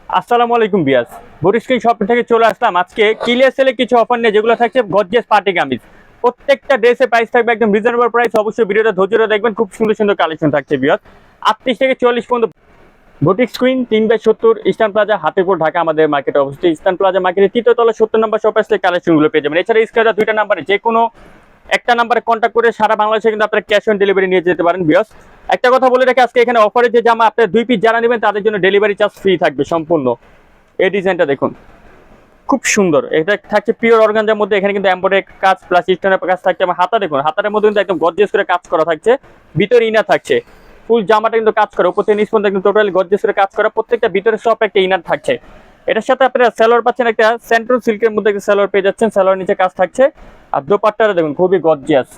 আসসালামু আলাইকুম বিয়াস। বরিশাল শপ থেকে চলে আসলাম আজকে ক্লিয়ার সেলে কিছু অফার নিয়ে, যেগুলো থাকছে গর্জিয়াস পার্টি কামিজ। প্রত্যেকটা ড্রেসের প্রাইস থাকবে একদম রিজনেবল প্রাইস। অবশ্যই ভিডিওটা ধৈর্য ধরে দেখবেন, খুব সুন্দর সুন্দর কালেকশন থাকছে বিয়াস। 38 থেকে 44 পর্যন্ত boutique screen 3/70 eastern plaza Hatipur Dhaka আমাদের মার্কেটে অবস্থিত। ইস্টার্ন প্লাজা মার্কেটের তৃতীয় তলা 70 নম্বর শপ আসলে কালেকশনগুলো পেয়ে যাবেন। এছাড়া স্ক্রিনে দুইটা নাম্বারে যে কোনো একটা নাম্বারে কন্ট্যাক্ট করে সারা বাংলাদেশে কিন্তু আপনারা ক্যাশ অন ডেলিভারি নিয়ে যেতে পারেন বিয়াস। একটা কথা বলে রাখি, আজকে এখানে অফারে যে জামা আপনার 2 পিস যারা নেবেন তাদের জন্য ডেলিভারি চার্জ ফ্রি থাকবে সম্পূর্ণ। এই ডিজাইনটা দেখুন, খুব সুন্দর। এটা থাকছে পিওর অর্গানজার মধ্যে। এখানে কিন্তু এমব্রয়ডারি কাজ প্লাস স্টোনের কাজ থাকছে। আমার হাতা দেখুন, হাতার মধ্যে কিন্তু একদম গর্জিয়াস করে কাজ করা থাকছে। ভিতরে ইনার থাকছে, ফুল জামাটা কিন্তু কাজ করা, উপর থেকে নিচ পর্যন্ত একদম টোটালি গর্জিয়াস করে কাজ করা। প্রত্যেকটা ভিতরে সব একটা ইনার থাকছে। এটার সাথে আপনারা সালোয়ার পাচ্ছেন, একটা সেন্ট্রাল সিল্কের মধ্যে একটা সালোয়ার পেয়ে যাচ্ছেন। সালোয়ার নিচে কাজ থাকছে। আর দোপাট্টাটা দেখুন, খুবই গর্জিয়াস।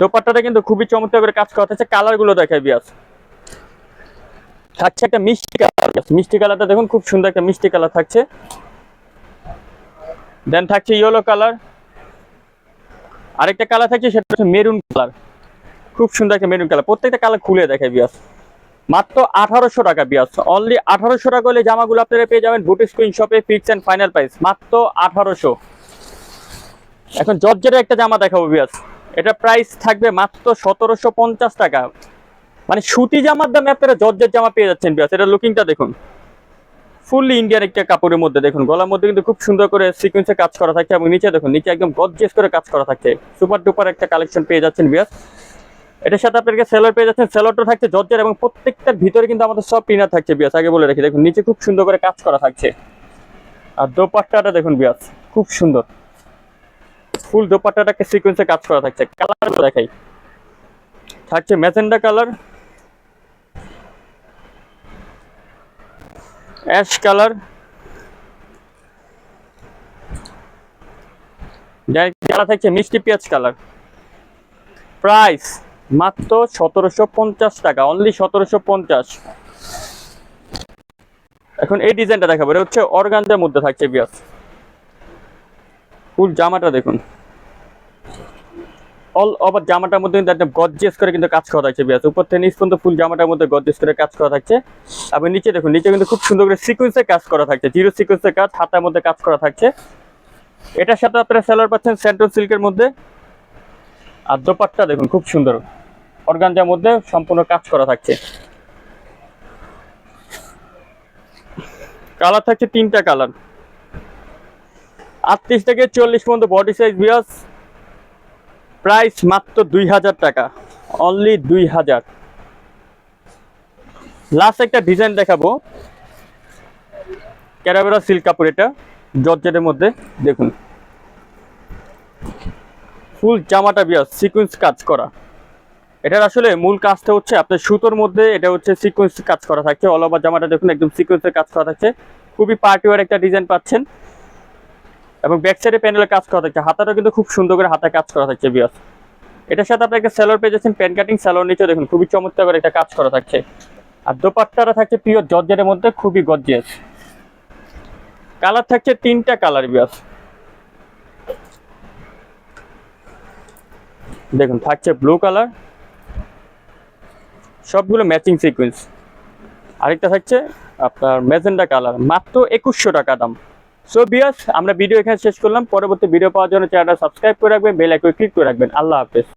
দোপাট্টাটা কিন্তু খুবই চমৎকার করে কাজ করা থাকছে। কালার গুলো দেখায় বিয়াস। থাকছে একটা মিষ্টি কালার, মিষ্টি কালারটা দেখুন, খুব সুন্দর একটা মিষ্টি কালার থাকছে। দেন থাকছে ইয়েলো কালার। আরেকটা কালার থাকছে, সেটা হচ্ছে মেরুন কালার। খুব সুন্দর একটা মেরুন কালার। প্রত্যেকটা কালার খুলে দেখায় বিয়াস। মাত্র 1800 টাকা বিয়াস। অনলি 1800 টাকা হলে জামাগুলো আপনারা পেয়ে যাবেন বুটিক স্ক্রিন শপে। ফিক্স এন্ড ফাইনাল প্রাইস মাত্র 1800। এখন জর্জেটের একটা জামা দেখাবো বিয়াস। এটা প্রাইস থাকবে মাত্র 1750 টাকা। মানে সুতি জামার দামে আপনারা জর্জেট জামা পেয়ে যাচ্ছেন বিয়াস। এটা লুকিংটা দেখুন, ফুললি ইন্ডিয়ান একটা কাপড়ের মধ্যে। দেখুন গলার মধ্যে কিন্তু খুব সুন্দর করে সিকোয়েন্সে কাজ করা থাকে, এবং নিচে দেখুন, নিচে একদম গর্জিয়াস করে কাজ করা থাকে। সুপার ডুপার একটা কালেকশন পেয়ে যাচ্ছেন বিয়াস। এটার সাথে আপনাকে সেলর পেয়ে যাচ্ছেন। সেলরটা থাকছে জর্জের, এবং প্রত্যেকটার ভিতরে কিন্তু আমাদের সব পিনার থাকছে বিয়াস। আগে বলে রাখি, দেখুন নিচে খুব সুন্দর করে কাজ করা থাকছে। আর দোপাট্টাটা দেখুন বিয়াস, খুব সুন্দর। ফুল দোপাট্টাটাকে সিকোয়েন্সে কাজ করা থাকছে। কালার দেখাই, থাকছে magenta colour, ash colour, colour থাকছে মিষ্টি পেঁয়াজ কালার। প্রাইস মাত্র 1750 টাকা, অনলি 1750। এখন এই ডিজাইনটা দেখাবো। এটা হচ্ছে অর্গানজার মধ্যে থাকছে বিয়াস। ফুল জামাটা দেখুন, অল ওভার জামাটার মধ্যে কিন্তু একদম গর্জিয়াস করে কিন্তু কাজ করা থাকছে বিয়াস। উপর থেকে নিচ পর্যন্ত ফুল জামাটার মধ্যে গর্জিয়াস করে কাজ করা থাকছে। এবং নিচে দেখুন, নিচে কিন্তু খুব সুন্দর করে সিকোয়েন্সে কাজ করা থাকছে। জিরো সিকোয়েন্সের কাজ, হাতার মধ্যে কাজ করা থাকছে। এটার সাথে আপনারা সেলার পাচ্ছেন সেন্ট্রাল সিল্কের মধ্যে। আর দোপাট্টা দেখুন, খুব সুন্দর অর্গানজার মধ্যে সম্পূর্ণ কাজ করা থাকছে। কালার থাকছে তিনটা কালার। 38 থেকে 40 পর্যন্ত বডি সাইজ বিয়াস। প্রাইস মাত্র 2000 টাকা, অনলি 2000। লাস্ট একটা ডিজাইন দেখাবো, ক্যারাবেরা সিল্ক কাপড়। এটা জর্জেটের মধ্যে দেখুন, ফুল জামাটা বিয়াস সিকোয়েন্স কাজ করা। এটার আসলে মূল কাজটা হচ্ছে আপনার সুতোর মধ্যে, এটা হচ্ছে সিকোয়েন্স কাজ করা থাকছে। অল ওভার জামাটা দেখুন, একদম সিকোয়েন্সের কাজ করা থাকছে। খুবই পার্টি ওয়ার একটা ডিজাইন পাচ্ছেন। এবং ব্যাক সাইডে প্যানেলে কাজ করা থাকছে। হাতাটা কিন্তু খুব সুন্দর করে হাতে কাজ করা থাকছে বিয়াস। এটার সাথে আপনি একটা সেলর পেয়ে যাচ্ছেন, প্যান কাটিং সেলর। নিচে দেখুন, খুবই চমৎকার করে একটা কাজ করা থাকছে। আর দোপাট্টাটা থাকছে পিওর জর্জেটের মধ্যে, খুবই গর্জিয়াস। কালার থাকছে তিনটা কালার বিয়াস। দেখুন থাকছে ব্লু কালার, সবগুলো ম্যাচিং সিকোয়েন্স। আরেকটা থাকছে আপনার ম্যাজেন্ডা কালার। মাত্র 2100 টাকা দাম। সো বিয়াস, আমরা ভিডিও এখানে শেষ করলাম। পরবর্তী ভিডিও পাওয়ার জন্য চ্যানেলটা সাবস্ক্রাইব করে রাখবেন, বেল আইকনে ক্লিক করে রাখবেন। আল্লাহ হাফেজ।